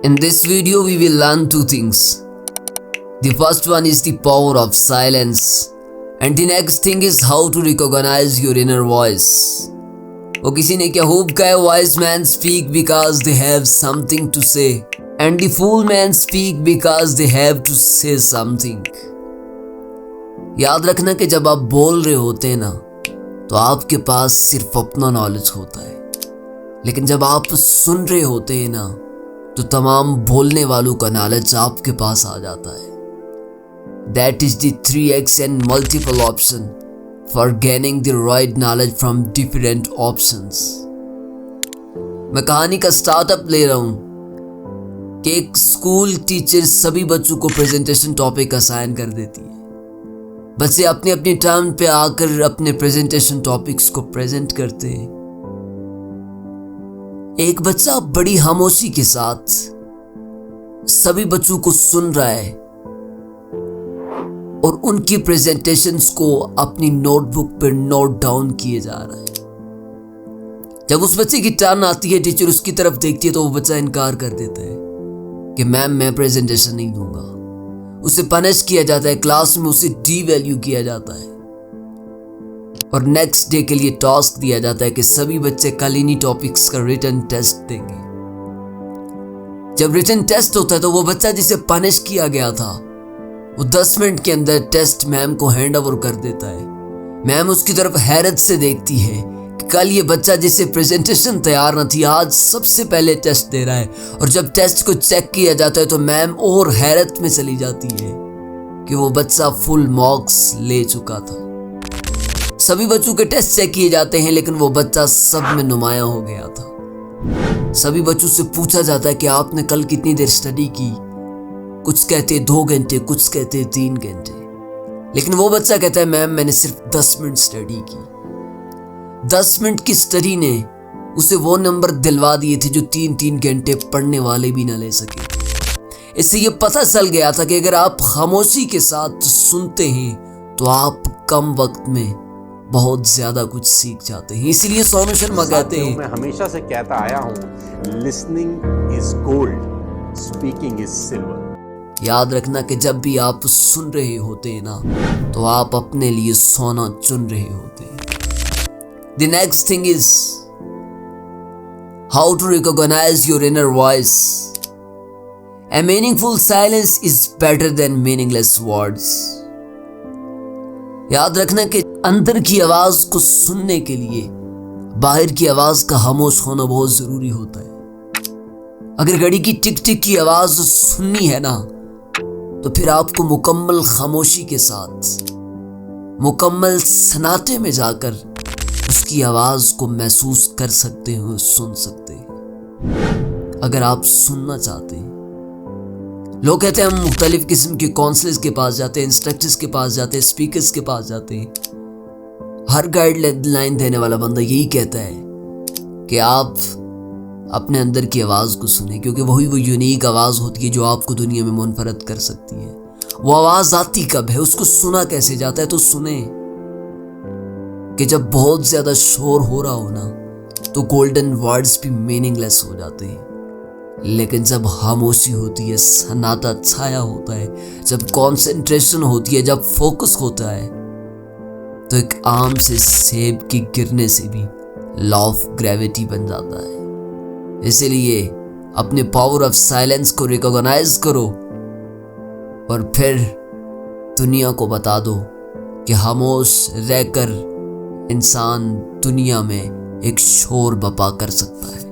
In this video, we will learn two things. The first one is the power of silence, and the next thing is how to recognize your inner voice. वो किसी ने क्या खूब कहा, wise men speak because they have something to say, and the fool men speak because they have to say something. याद रखना कि जब आप बोल रहे होते हैं ना, तो आपके पास सिर्फ अपना नॉलेज होता है, लेकिन जब आप सुन रहे होते हैं ना, तो तमाम बोलने वालों का नॉलेज आपके पास आ जाता है. That is the 3x and multiple option for gaining the right knowledge from different options. मैं कहानी का स्टार्टअप ले रहा हूँ कि एक स्कूल टीचर सभी बच्चों को प्रेजेंटेशन टॉपिक असाइन कर देती है. बच्चे अपनी अपनी टर्न पे आकर अपने प्रेजेंटेशन टॉपिक्स को प्रेजेंट करते हैं. एक बच्चा बड़ी खामोशी के साथ सभी बच्चों को सुन रहा है और उनकी प्रेजेंटेशंस को अपनी नोटबुक पर नोट डाउन किए जा रहा है. जब उस बच्चे की टर्न आती है, टीचर उसकी तरफ देखती है, तो वो बच्चा इनकार कर देता है कि मैम मैं प्रेजेंटेशन नहीं दूंगा. उसे पनिश किया जाता है, क्लास में उसे डीवैल्यू किया जाता है और नेक्स्ट डे के लिए टास्क दिया जाता है कि सभी बच्चे कल इन्हीं टॉपिक्स का रिटन टेस्ट देंगे. जब रिटन टेस्ट होता है तो वो बच्चा जिसे पनिश किया गया था, वो 10 मिनट के अंदर टेस्ट मैम को हैंड ओवर कर देता है. मैम उसकी तरफ हैरत से देखती है कि कल ये बच्चा जिसे प्रेजेंटेशन तैयार न थी, आज सबसे पहले टेस्ट दे रहा है. और जब टेस्ट को चेक किया जाता है तो मैम और हैरत में चली जाती है कि वो बच्चा फुल मार्क्स ले चुका था. सभी बच्चों के टेस्ट चेक किए जाते हैं, लेकिन वो बच्चा सब में नुमायां हो गया था. सभी बच्चों से पूछा जाता है कि आपने कल कितनी देर स्टडी की. कुछ कहते 2 घंटे, कुछ कहते 3 घंटे, लेकिन वो बच्चा कहता है मैम मैंने सिर्फ 10 मिनट स्टडी की. 10 मिनट की स्टडी ने उसे वो नंबर दिलवा दिए थे जो 3-3 घंटे पढ़ने वाले भी ना ले सके. इससे ये पता चल गया था कि अगर आप खामोशी के साथ सुनते हैं तो आप कम वक्त में बहुत ज्यादा कुछ सीख जाते हैं. इसीलिए सोनू शर्मा कहते हैं, मैं हमेशा से कहता आया हूं, listening is gold, speaking is silver. याद रखना कि जब भी आप सुन रहे होते हैं ना, तो आप अपने लिए सोना चुन रहे होते हैं. The next thing is how to recognize your inner voice. A meaningful silence is better than meaningless words. याद रखना कि अंदर की आवाज को सुनने के लिए बाहर की आवाज का खामोश होना बहुत जरूरी होता है. अगर घड़ी की टिक टिक की आवाज सुननी है ना, तो फिर आपको मुकम्मल खामोशी के साथ मुकम्मल सन्नाटे में जाकर उसकी आवाज को महसूस कर सकते हो, सुन सकते हैं. अगर आप सुनना चाहते हैं, लोग कहते हैं हम मुख्तलिफ किस्म के काउंसलर्स के पास जाते हैं, इंस्ट्रक्टर्स के पास जाते हैं, स्पीकर्स के पास जाते हैं. हर गाइडलाइन देने वाला बंदा यही कहता है कि आप अपने अंदर की आवाज़ को सुने, क्योंकि वही वो यूनिक आवाज़ होती है जो आपको दुनिया में मुनफरद कर सकती है. वो आवाज़ आती कब है, उसको सुना कैसे जाता है? तो सुने कि जब बहुत ज़्यादा शोर हो रहा हो ना, तो गोल्डन वर्ड्स भी मीनिंगलेस हो जाते हैं. लेकिन जब खामोशी होती है, सन्नाटा छाया होता है, जब कॉन्सेंट्रेशन होती है, जब फोकस होता है, तो एक आम से सेब के गिरने से भी लॉ ऑफ ग्रेविटी बन जाता है. इसलिए अपने पावर ऑफ साइलेंस को रिकॉग्नाइज करो और फिर दुनिया को बता दो कि खामोश रहकर इंसान दुनिया में एक शोर बपा कर सकता है.